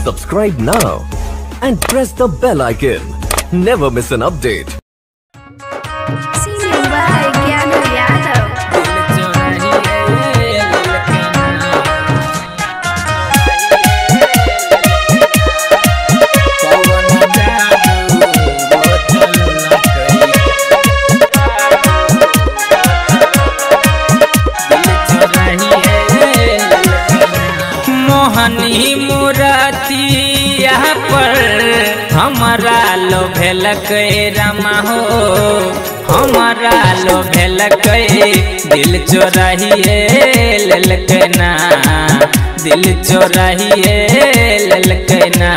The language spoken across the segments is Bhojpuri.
Subscribe now and press the bell icon. Never miss an update. Singing by Gyanu Yadav. मोहनी मुरातिया पर हमारा लो भेलक रमा हो, हमारा लो भेलक दिल चोराहिए ललक ना, दिल चोराहिए ललक ना।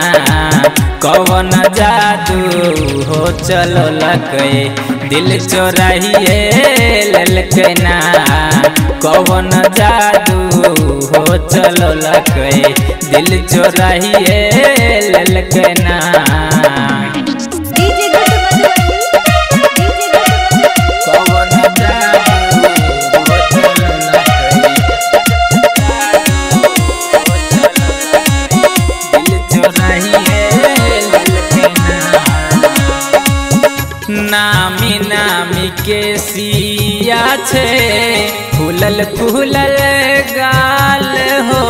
कौन जादू हो चलो लक दिल चोराहिए ललक ना, कौन जादू हो चलो लक दिल चोराहिए ललक ना। कौन जादू हो चलो लक दिल चोराहिए ललक ना। नामी नामी के सिया छे फूलल फूलल गाल हो,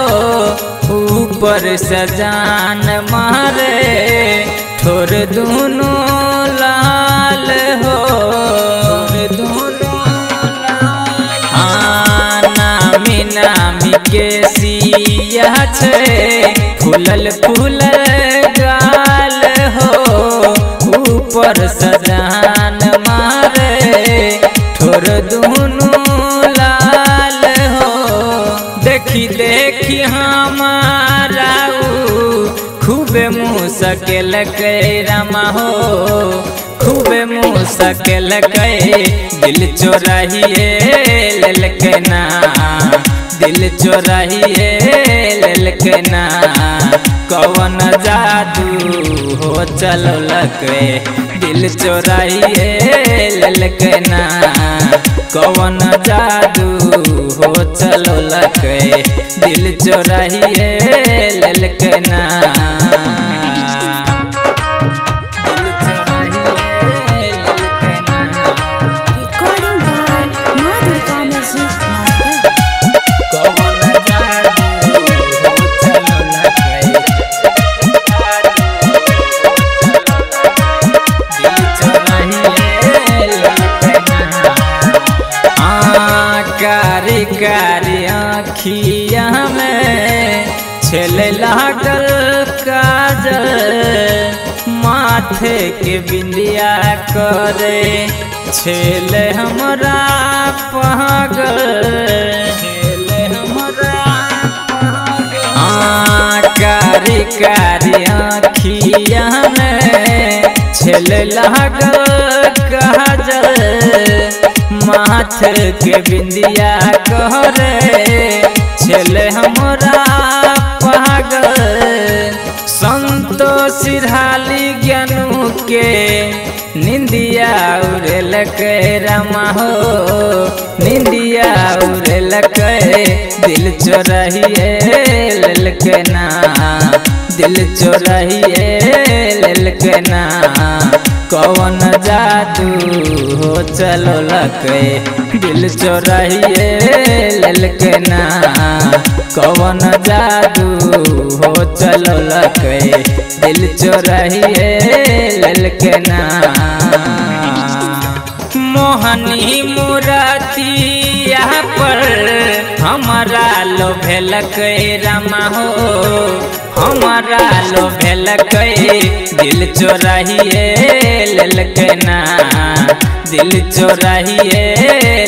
ऊपर सजान मारे ठोर दोनों लाल हो, नामी नामी के सिया छे फूलल फूलल गाल हो, ऊपर सजान मारे ठोर दोनों लाल हो। देखी देखी हमारा खूबे मुँह सकेल रमा हो, खूबे मुँह सकेल दिल चोराहिए ललक ना, दिल चोराहिए ललक ना। कौन जादू हो चलो लक दिल चोराहिए ललक ना, कौन जादू हो चलो लक दिल चोराहिए ललक ना। कारी कारी आँखिया में छेले लागल काजल, माथे के बिंदिया करे छेले हमरा पागल, छेले हमरा पागल। कारी कारी आँखिया में छेले लागल काजल, माथे के बिंदिया करे छेले हमरा पागल। संतोष ढाली ज्ञानू के निंदिया उड़लक रमा हो, निंदिया उड़लक दिल चोराहिए ललक ना, दिल चोराहिए ललक ना। कौन जादू हो चलो लक दिल चोराहिए ललक ना, कौन जादू हो चलो लक दिल चोराहिए ललक ना। मोहनी मुरातिया पर हमारा लो भेलक रमा हो, हमारा लो भेलक दिल चोराहिए ललक ना, दिल चोराहिए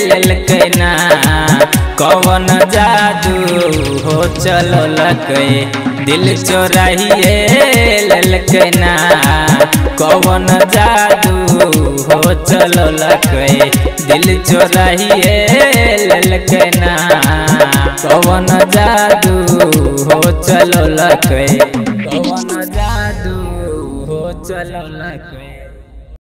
ललक ना। कौन जादू हो चलो लक दिल चोराहिए ललक ना, कौन जादू हो चलो लक दिल चोराहिए ललक ना, कौन जादू हो चलो लक, कौन जादू हो चलो लक।